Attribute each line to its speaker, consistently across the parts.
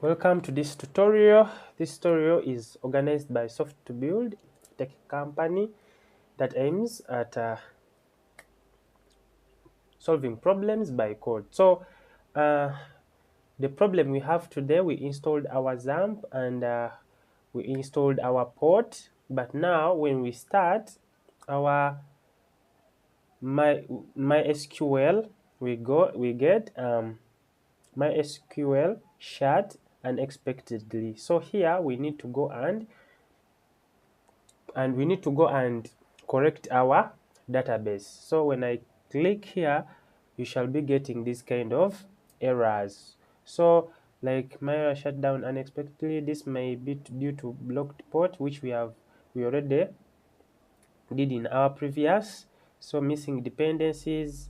Speaker 1: Welcome to this tutorial. This tutorial is organized by Soft2Build, tech company that aims at solving problems by code. So the problem we have today, we installed our XAMPP and we installed our port, but now when we start our MySQL, we get MySQL shut unexpectedly. So here we need to go and we need to go and correct our database. So when I click here, you shall be getting this kind of errors. So like my shut down unexpectedly, this may be due to blocked port, which we already did in our previous. So missing dependencies.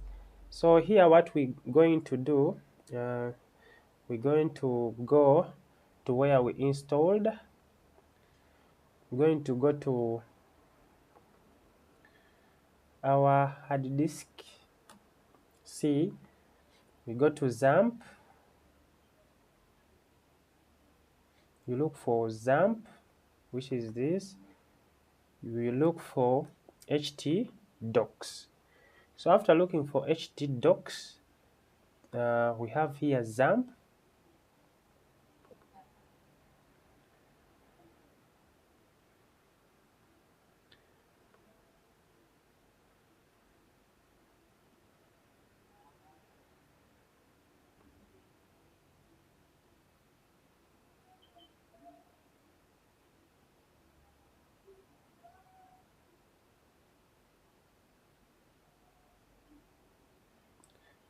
Speaker 1: So here what we're going to do, we're going to go to where we installed. We're going to go to our hard disk. See, we go to XAMPP, you look for XAMPP, which is this, you look for htdocs. So after looking for htdocs, we have here XAMPP.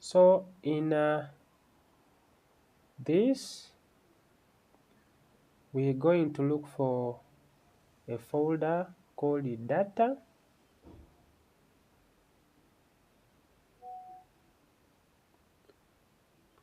Speaker 1: So in this, we're going to look for a folder called data.